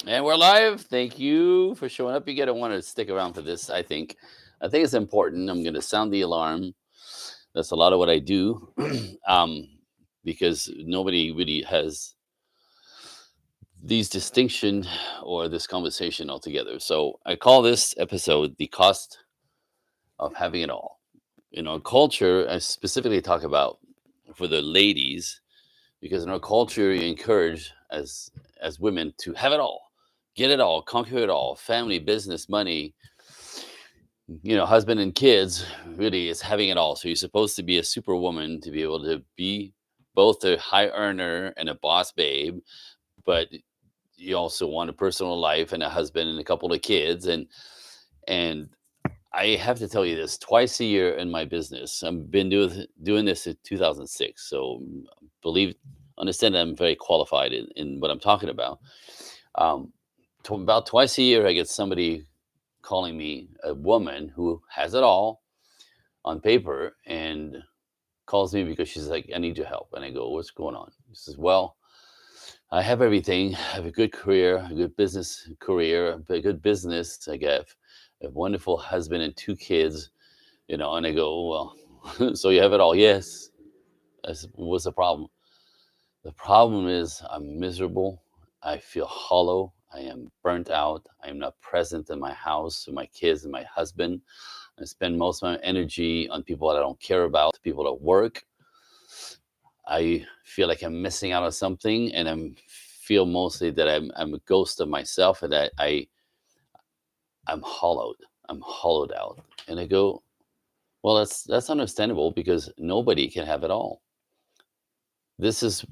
And we're live. Thank you for showing up. You're gonna want to stick around for this. I think it's important. I'm gonna sound the alarm. That's a lot of what I do, um, because nobody really has these distinction or this conversation altogether. So I call this episode "The Cost of Having It All." In our culture, I specifically talk about for the ladies because in our culture, you encourage as women to have it all, get it all, conquer it all, family, business, money, husband and kids. Really, it's having it all. So you're supposed to be a superwoman to be able to be both a high earner and a boss babe, but you also want a personal life and a husband and a couple of kids. And I have to tell you this twice a year in my business. I've been doing this since 2006. So believe, understand that I'm very qualified in what I'm talking about. Um, about twice a year, I get somebody calling me, a woman who has it all on paper, and calls me because she's like, I need your help. And I go, what's going on? She says, well, I have everything. I have a good career, a good business career, a good business. I have a wonderful husband and two kids, and I go, well, so you have it all. Yes. What's the problem? The problem is I'm miserable. I feel hollow. I am burnt out. I am not present in my house with my kids and my husband. I spend most of my energy on people that I don't care about, people at work. I feel like I'm missing out on something, and feel mostly that I'm a ghost of myself, and that I'm hollowed. I'm hollowed out. And I go, well, that's understandable because nobody can have it all. This is,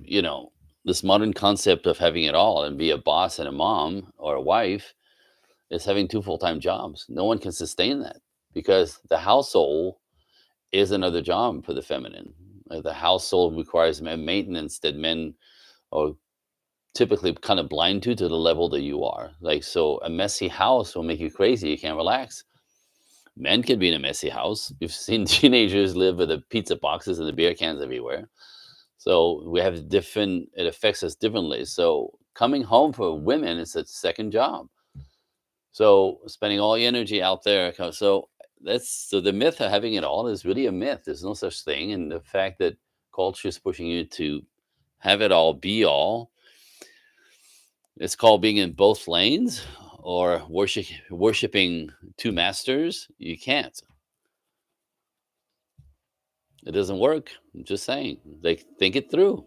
this modern concept of having it all and be a boss and a mom or a wife is having two full-time jobs. No one can sustain that because the household is another job for the feminine. The household requires maintenance that men are typically kind of blind to the level that you are. Like, so a messy house will make you crazy. You can't relax. Men can be in a messy house. You've seen teenagers live with the pizza boxes and the beer cans everywhere. So we have different, it affects us differently. So coming home for women is a second job. So spending all your energy out there. So the myth of having it all is really a myth. There's no such thing. And the fact that culture is pushing you to have it all, be all, it's called being in both lanes or worshiping two masters. You can't. It doesn't work. I'm just saying. Like, think it through. Do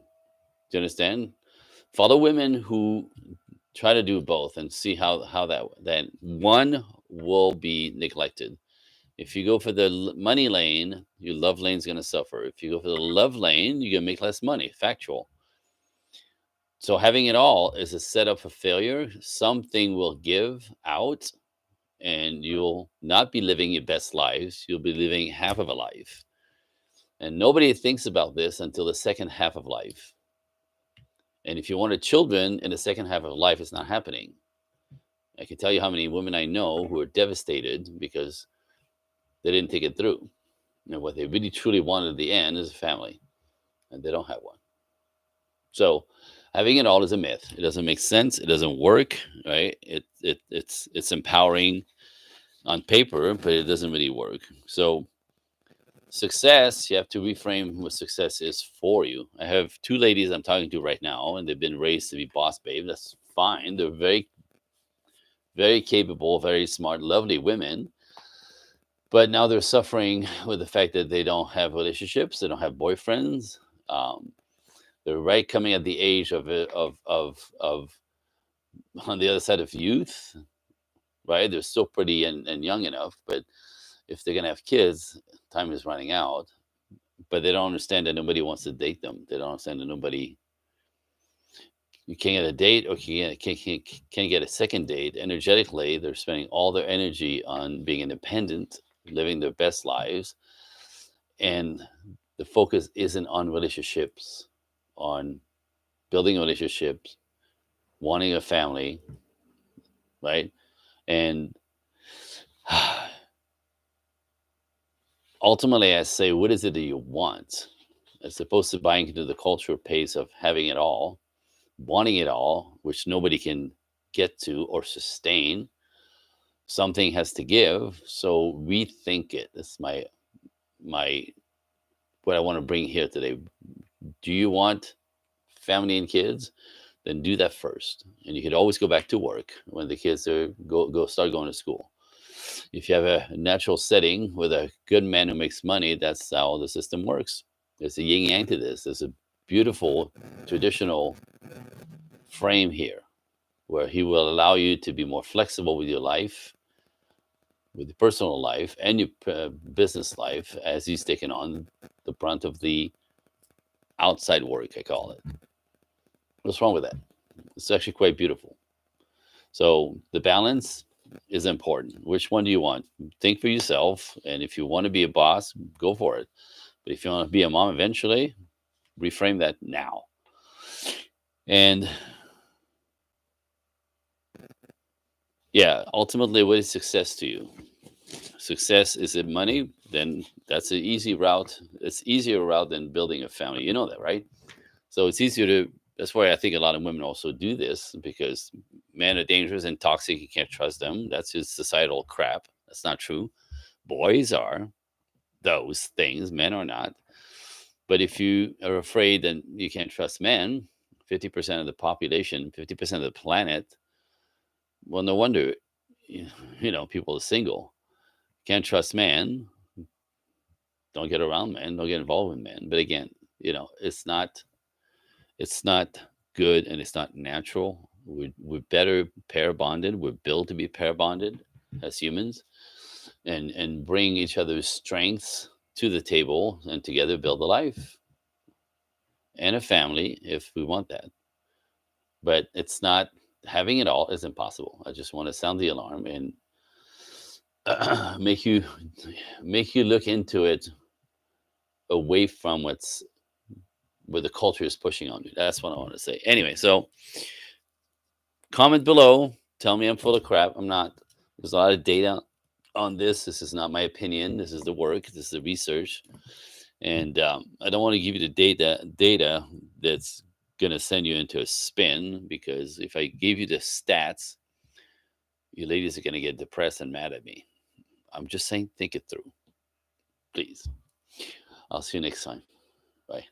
you understand? Follow women who try to do both and see how that one will be neglected. If you go for the money lane, your love lane's going to suffer. If you go for the love lane, you're going to make less money. Factual. So having it all is a setup for failure. Something will give out, and you'll not be living your best lives. You'll be living half of a life. And nobody thinks about this until the second half of life. And if you wanted children in the second half of life, it's not happening. I can tell you how many women I know who are devastated because they didn't take it through. And what they really truly wanted at the end is a family, and they don't have one. So having it all is a myth. It doesn't make sense. It doesn't work, right? It's empowering on paper, but it doesn't really work. So success, you have to reframe what success is for you. I have two ladies I'm talking to right now, and they've been raised to be boss babe. That's fine. They're very, very capable, very smart, lovely women. But now they're suffering with the fact that they don't have relationships, they don't have boyfriends. Um, they're right coming at the age of on the other side of youth, right? They're still pretty and young enough, but if they're gonna have kids, time is running out. But they don't understand that nobody wants to date them. They don't understand that nobody, you can't get a date, or can't get a second date. Energetically, they're spending all their energy on being independent, living their best lives, and the focus isn't on relationships, on building relationships, wanting a family, right? And ultimately, I say, what is it that you want? As opposed to buying into the cultural pace of having it all, wanting it all, which nobody can get to or sustain, something has to give. So rethink it. That's my what I want to bring here today. Do you want family and kids? Then do that first. And you could always go back to work when the kids are go start going to school. If you have a natural setting with a good man who makes money, that's how the system works. There's a yin yang to this. There's a beautiful traditional frame here where he will allow you to be more flexible with your life, with your personal life and your business life as he's taking on the brunt of the outside work, I call it. What's wrong with that? It's actually quite beautiful. So the balance is important. Which one do you want? Think for yourself. And if you want to be a boss, go for it. But if you want to be a mom eventually, reframe that now. And yeah, ultimately, what is success to you? Success, is it money? Then that's an easy route. It's easier route than building a family. You know that, right? So it's easier to. That's why I think a lot of women also do this, because men are dangerous and toxic. You can't trust them. That's just societal crap. That's not true. Boys are those things. Men are not. But if you are afraid that you can't trust men, 50% of the population, 50% of the planet, well, no wonder, people are single. Can't trust man. Don't get around men. Don't get involved with men. But again, it's not good and it's not natural. We're better pair bonded. We're built to be pair bonded as humans, and bring each other's strengths to the table and together build a life and a family if we want that. But it's not, having it all is impossible. I just want to sound the alarm and make you look into it away from where the culture is pushing on you. That's what I want to say. Anyway, so comment below. Tell me I'm full of crap. I'm not. There's a lot of data on this. This is not my opinion. This is the work. This is the research. And I don't want to give you the data that's going to send you into a spin, because if I gave you the stats, you ladies are going to get depressed and mad at me. I'm just saying, think it through, please. I'll see you next time. Bye.